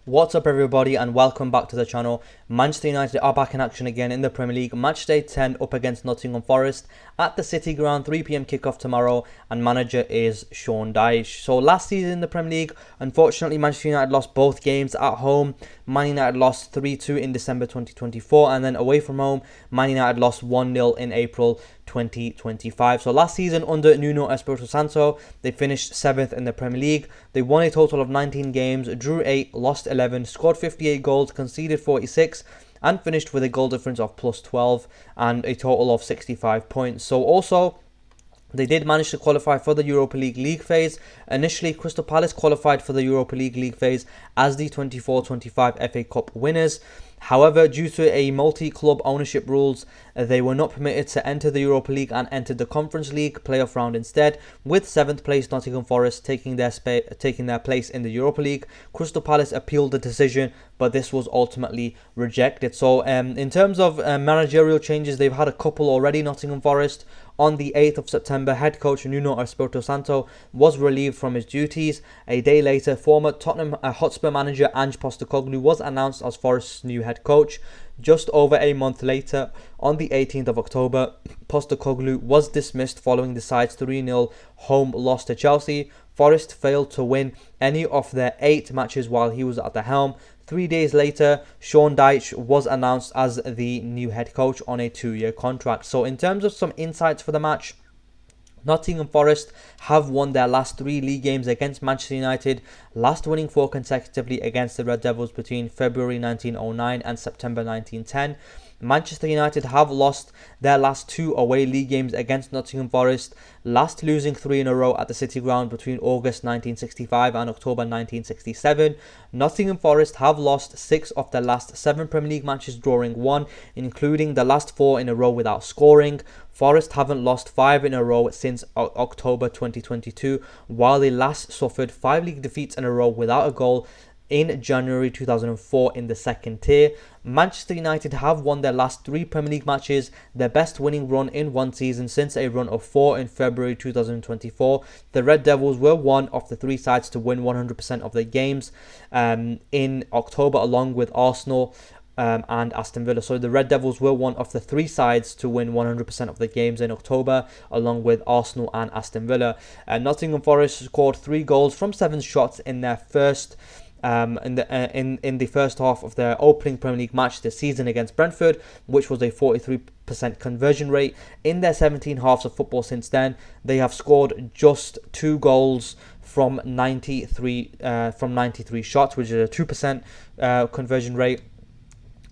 What's up everybody and welcome back to the channel. Manchester United are back in action again in the Premier League. Matchday 10 up against Nottingham Forest at the City Ground, 3 p.m. kickoff tomorrow, and manager is Sean Dyche. So last season in the Premier League, unfortunately Manchester United lost both games at home. Man United lost 3-2 in December 2024, and then away from home, Man United lost 1-0 in April 2025. So last season under Nuno Espirito Santo, they finished 7th in the Premier League. They won a total of 19 games, drew 8, lost 11, scored 58 goals, conceded 46, and finished with a goal difference of plus 12 and a total of 65 points. So also, they did manage to qualify for the Europa League phase. Initially, Crystal Palace qualified for the Europa League phase as the 24-25 FA Cup winners. However, due to a multi-club ownership rules, they were not permitted to enter the Europa League and entered the Conference League playoff round instead, with 7th place Nottingham Forest taking their place in the Europa League. Crystal Palace appealed the decision, but this was ultimately rejected. So in terms of managerial changes, they've had a couple already. Nottingham Forest, on the 8th of September, head coach Nuno Espirito Santo was relieved from his duties. A day later, former Tottenham Hotspur manager Ange Postecoglou was announced as Forest's new head coach. Just over a month later, on the 18th of October, Postecoglou was dismissed following the side's 3-0 home loss to Chelsea. Forest failed to win any of their 8 matches while he was at the helm. 3 days later, Sean Dyche was announced as the new head coach on a 2-year contract. So in terms of some insights for the match, Nottingham Forest have won their last 3 league games against Manchester United, last winning 4 consecutively against the Red Devils between February 1909 and September 1910. Manchester United have lost their last 2 away league games against Nottingham Forest, last losing 3 in a row at the City Ground between August 1965 and October 1967. Nottingham Forest have lost 6 of their last 7 Premier League matches, drawing 1, including the last 4 in a row without scoring. Forest haven't lost 5 in a row since October 2022, while they last suffered 5 league defeats in a row without a goal in January 2004 in the second tier. Manchester United have won their last 3 Premier League matches, their best winning run in one season since a run of 4 in February 2024. The Red Devils were one of the 3 sides to win 100% of their games in October, along with Arsenal and Aston Villa. So the Red Devils were one of the 3 sides to win 100% of the games in October, along with Arsenal and Aston Villa. Nottingham Forest scored 3 goals from 7 shots in their first in the first half of their opening Premier League match this season against Brentford, which was a 43% conversion rate. In their 17 halves of football since then, they have scored just 2 goals from 93 shots, which is a 2% conversion rate,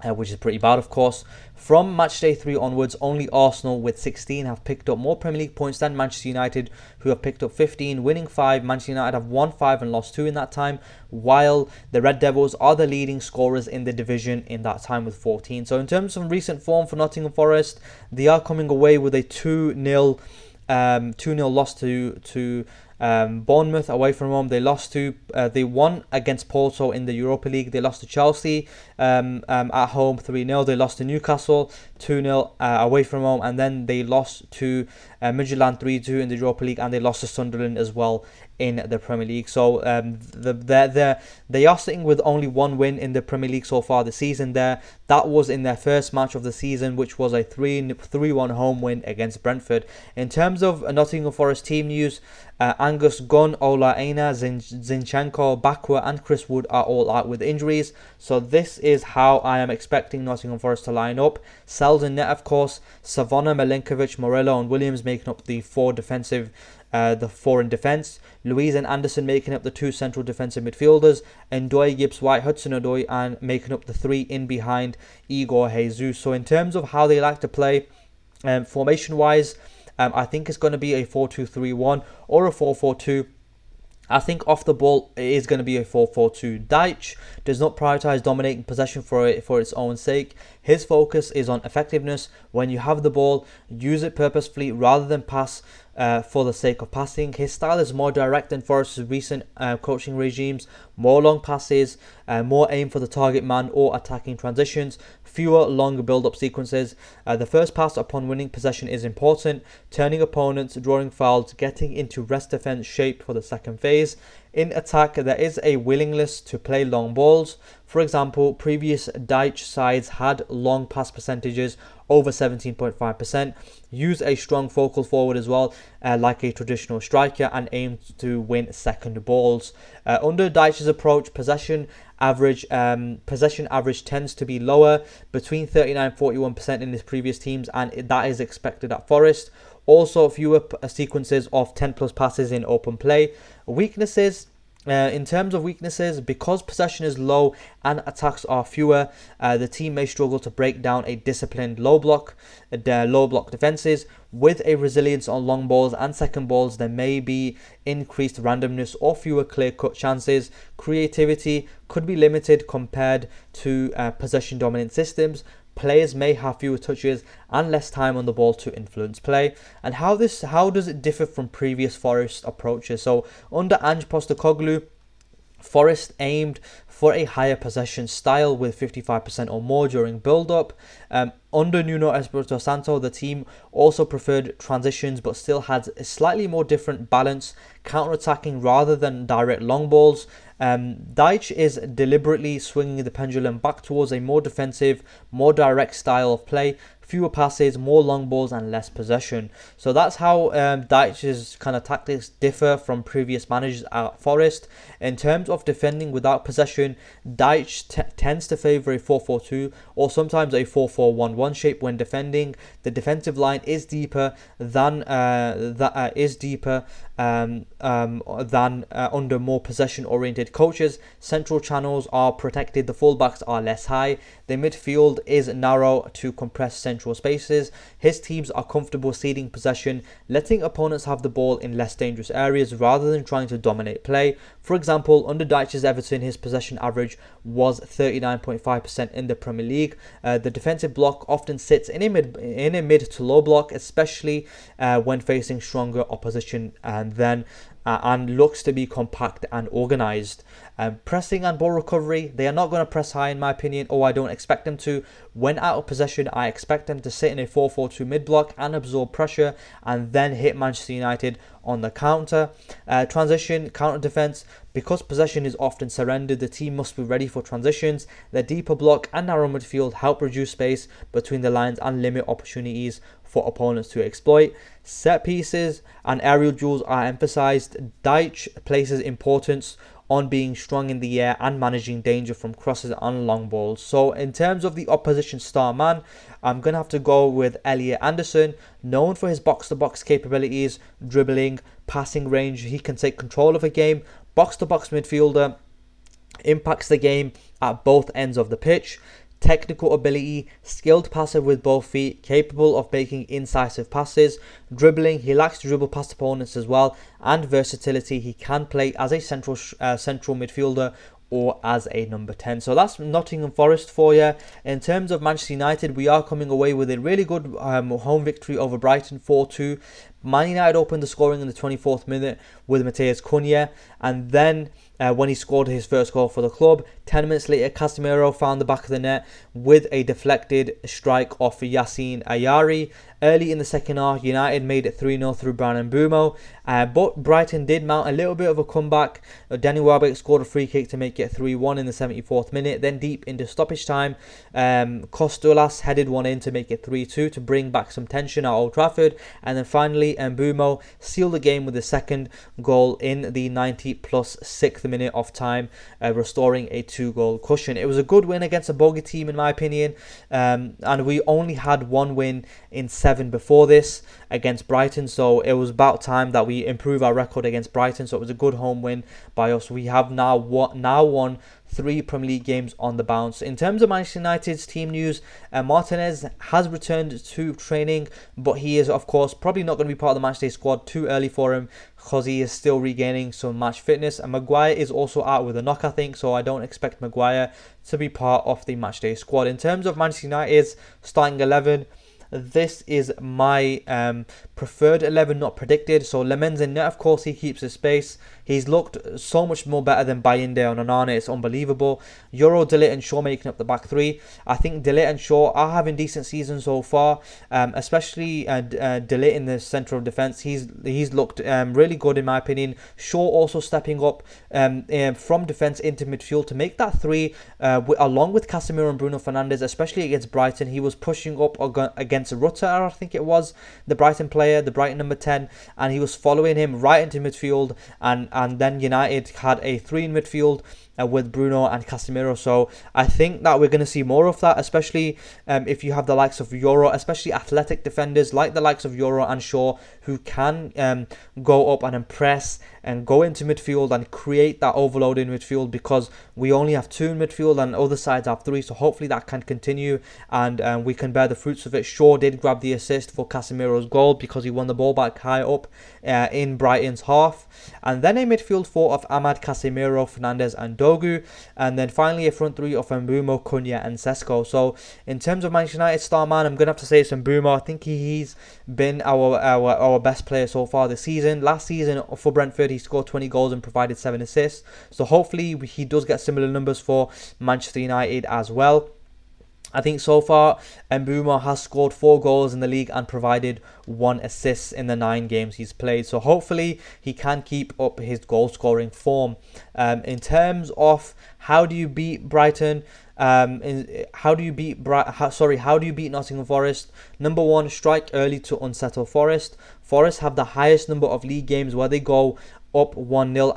which is pretty bad, of course. From Matchday 3 onwards, only Arsenal with 16 have picked up more Premier League points than Manchester United, who have picked up 15, winning 5. Manchester United have won 5 and lost 2 in that time, while the Red Devils are the leading scorers in the division in that time with 14. So in terms of recent form for Nottingham Forest, they are coming away with a 2-0 loss to Bournemouth away from home. They won against Porto in the Europa League. They lost to Chelsea at home 3-0. They lost to Newcastle 2-0 away from home, and then they lost to Midtjylland 3-2 in the Europa League, and they lost to Sunderland as well in the Premier League. So they are sitting with only 1 win in the Premier League so far this season. That was in their first match of the season, which was a 3-1 home win against Brentford. In terms of Nottingham Forest team news, Angus Gunn, Ola Aina, Zinchenko, Bakwa and Chris Wood are all out with injuries. So this is how I am expecting Nottingham Forest to line up. Selden net, of course, Savona, Milinkovic, Morello and Williams making up the 4 in defence. Louise and Anderson making up the 2 central defensive midfielders. Ndoye, Gibbs White, Hudson-Odoi and making up the 3 in behind Igor Jesus. So in terms of how they like to play, formation wise, I think it's going to be a 4-2-3-1 or a 4-4-2. I think off the ball it is going to be a 4-4-2. Dyche does not prioritise dominating possession for its own sake. His focus is on effectiveness. When you have the ball, use it purposefully rather than pass for the sake of passing. His style is more direct than Forest's recent coaching regimes. More long passes, more aim for the target man or attacking transitions, fewer long build-up sequences. The first pass upon winning possession is important, turning opponents, drawing fouls, getting into rest defense shape for the second phase. In attack, there is a willingness to play long balls. For example, previous Dyche sides had long pass percentages over 17.5%, use a strong focal forward as well, like a traditional striker, and aim to win second balls. Under Dyche's approach, possession average tends to be lower, between 39-41% in his previous teams, and that is expected at Forest. Also, fewer sequences of 10 plus passes in open play. Weaknesses. In terms of weaknesses, because possession is low and attacks are fewer, the team may struggle to break down a disciplined low block defenses. With a resilience on long balls and second balls, there may be increased randomness or fewer clear-cut chances. Creativity could be limited compared to possession-dominant systems. Players may have fewer touches and less time on the ball to influence play. And how does it differ from previous Forest approaches? So under Ange Postecoglou, Forest aimed for a higher possession style with 55% or more during build-up. Under Nuno Espirito Santo, the team also preferred transitions but still had a slightly more different balance, counter-attacking rather than direct long balls. Dyche is deliberately swinging the pendulum back towards a more defensive, more direct style of play, fewer passes, more long balls and less possession. So that's how Dyche's kind of tactics differ from previous managers at Forest. In terms of defending without possession, Dyche tends to favour a 4-4-2 or sometimes a 4-4-1-1 shape when defending. The defensive line is deeper than under more possession-oriented coaches. Central channels are protected, the fullbacks are less high. The midfield is narrow to compress central spaces. His teams are comfortable ceding possession, letting opponents have the ball in less dangerous areas rather than trying to dominate play. For example, under Dyche's Everton, his possession average was 39.5% in the Premier League. The defensive block often sits in a mid to low block, especially when facing stronger opposition, and looks to be compact and organised. Pressing and ball recovery, they are not going to press high in my opinion, or I don't expect them to. When out of possession, I expect them to sit in a 4-4-2 mid-block and absorb pressure and then hit Manchester United on the counter. Transition, counter defence, because possession is often surrendered, the team must be ready for transitions. Their deeper block and narrow midfield help reduce space between the lines and limit opportunities for opponents to exploit. Set pieces and aerial duels are emphasised. Dyche places importance on being strong in the air and managing danger from crosses and long balls. So in terms of the opposition star man, I'm going to have to go with Elliot Anderson. Known for his box-to-box capabilities, dribbling, passing range, he can take control of a game. Box-to-box midfielder, impacts the game at both ends of the pitch. Technical ability, skilled passer with both feet, capable of making incisive passes. Dribbling, he likes to dribble past opponents as well. And versatility, he can play as a central midfielder or as a number 10. So that's Nottingham Forest for you. In terms of Manchester United, we are coming away with a really good home victory over Brighton, 4-2. Man United opened the scoring in the 24th minute with Matheus Cunha, and then when he scored his first goal for the club. 10 minutes later, Casemiro found the back of the net with a deflected strike off Yassine Ayari. Early in the second half, United made it 3-0 through Bryan Mbeumo, but Brighton did mount a little bit of a comeback. Danny Welbeck scored a free kick to make it 3-1 in the 74th minute. Then deep into stoppage time, Costellas headed one in to make it 3-2 to bring back some tension at Old Trafford. And then finally, Mbeumo sealed the game with the second goal in the 90 plus 6th minute of time, restoring a 2-goal cushion. It was a good win against a bogey team in my opinion, and we only had one win in 7 before this against Brighton, so it was about time that we improve our record against Brighton. So it was a good home win by us. We have now won 3 Premier League games on the bounce. In terms of Manchester United's team news, Martinez has returned to training, but he is of course probably not going to be part of the Matchday squad. Too early for him because he is still regaining some match fitness. And Maguire is also out with a knock, I think, so I don't expect Maguire to be part of the Matchday squad. In terms of Manchester United's starting 11, this is my preferred 11, not predicted. So Lemens in net, of course, he keeps his space. He's looked so much more better than Bayinde and Onana. It's unbelievable. Euro, De Ligt and Shaw making up the back three. I think De Ligt and Shaw are having decent seasons so far, especially De Ligt in the centre of defence. He's looked really good in my opinion. Shaw also stepping up from defence into midfield to make that three, along with Casemiro and Bruno Fernandes, especially against Brighton. He was pushing up against Rutter, I think it was, the Brighton player, the Brighton number 10, and he was following him right into midfield, and then United had a three in midfield with Bruno and Casemiro. So I think that we're going to see more of that, especially if you have the likes of Euro, especially athletic defenders like the likes of Euro and Shaw, who can go up and impress and go into midfield and create that overload in midfield, because we only have two in midfield and other sides have three. So hopefully that can continue and we can bear the fruits of it. Shaw did grab the assist for Casemiro's goal because he won the ball back high up in Brighton's half. And then a midfield four of Ahmad, Casemiro, Fernandes and Dogu, and then finally a front three of Mbeumo, Cunha and Sesko. So in terms of Manchester United star man, I'm going to have to say it's Mbeumo. I think he's been our best player so far this season. Last season for Brentford, he scored 20 goals and provided 7 assists. So hopefully he does get similar numbers for Manchester United as well. I think so far Mbeumo has scored 4 goals in the league and provided 1 assist in the 9 games he's played. So hopefully he can keep up his goal scoring form. In terms of how do you beat Brighton, how do you beat Nottingham Forest? Number 1, strike early to unsettle Forest. Forest have the highest number of league games where they go up 1-0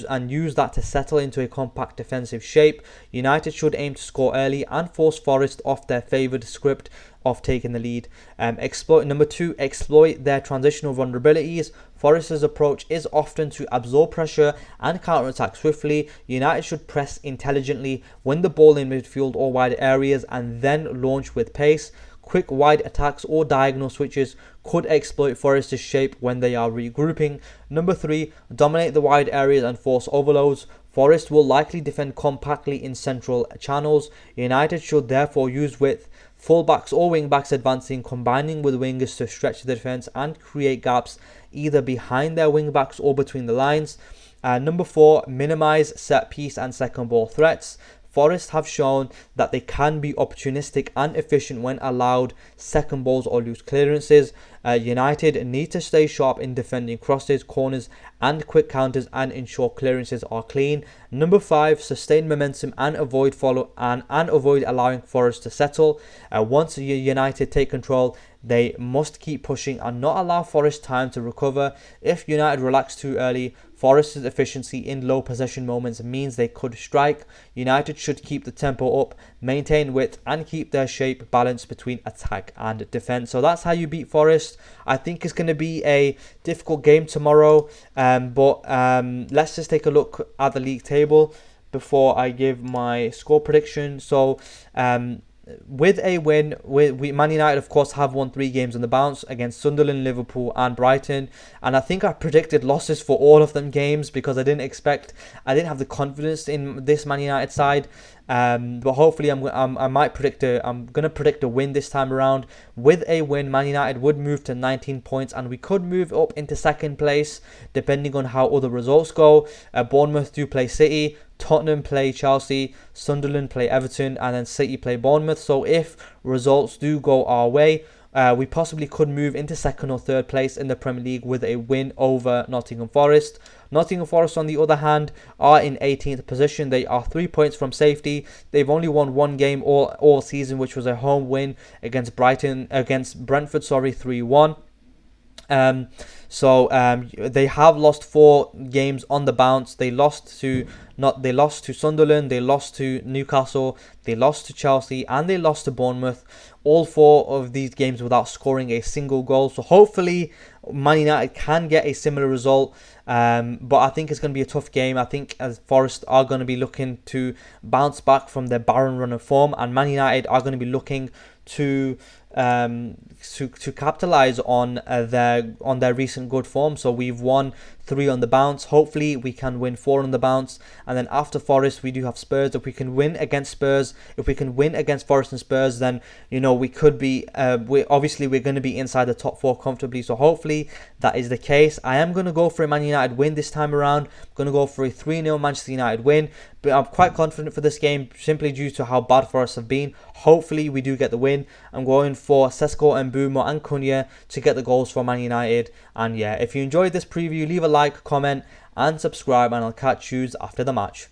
and use that to settle into a compact defensive shape. United should aim to score early and force Forest off their favoured script of taking the lead. Number 2, exploit their transitional vulnerabilities. Forest's approach is often to absorb pressure and counter-attack swiftly. United should press intelligently, win the ball in midfield or wide areas, and then launch with pace. Quick wide attacks or diagonal switches could exploit Forest's shape when they are regrouping. Number 3, dominate the wide areas and force overloads. Forest will likely defend compactly in central channels. United should therefore use width, fullbacks or wingbacks advancing, combining with wingers to stretch the defence and create gaps either behind their wingbacks or between the lines. Number 4, minimise set piece and second ball threats. Forest have shown that they can be opportunistic and efficient when allowed second balls or loose clearances. United need to stay sharp in defending crosses, corners and quick counters and ensure clearances are clean. Number 5, sustain momentum and avoid avoid allowing Forest to settle. Once United take control, they must keep pushing and not allow Forest time to recover. If United relax too early, Forest's efficiency in low possession moments means they could strike. United should keep the tempo up, maintain width and keep their shape balanced between attack and defence. So that's how you beat Forest. I think it's going to be a difficult game tomorrow, but let's just take a look at the league table before I give my score prediction. So with a win, Man United of course have won 3 games on the bounce against Sunderland, Liverpool and Brighton, and I think I predicted losses for all of them games because I didn't have the confidence in this Man United side. But hopefully I'm going to predict a win this time around. With a win, Man United would move to 19 points and we could move up into second place depending on how other results go. Bournemouth do play City, Tottenham play Chelsea, Sunderland play Everton, and then City play Bournemouth. So if results do go our way, we possibly could move into second or third place in the Premier League with a win over Nottingham Forest. Nottingham Forest, on the other hand, are in 18th position. They are 3 points from safety. They've only won 1 game all season, which was a home win against Brentford, 3-1. They have lost 4 games on the bounce. They lost to Sunderland, they lost to Newcastle, they lost to Chelsea, and they lost to Bournemouth. All 4 of these games without scoring a single goal. So hopefully Man United can get a similar result. But I think it's going to be a tough game. I think as Forest are going to be looking to bounce back from their barren run of form, and Man United are going to be looking to to capitalize on their recent good form. So we've won 3 on the bounce. Hopefully we can win 4 on the bounce, and then after Forest we do have Spurs. If we can win against Spurs, if we can win against Forest and Spurs, then we could be we're going to be inside the top 4 comfortably. So hopefully that is the case. I am going to go for a Man United win this time around. I'm going to go for a 3-0 Manchester United win, but I'm quite confident for this game simply due to how bad Forest have been. Hopefully we do get the win. I'm going for Sesko, Mbeumo and Cunha to get the goals for Man United. And yeah, if you enjoyed this preview, leave a like, comment and subscribe, and I'll catch you after the match.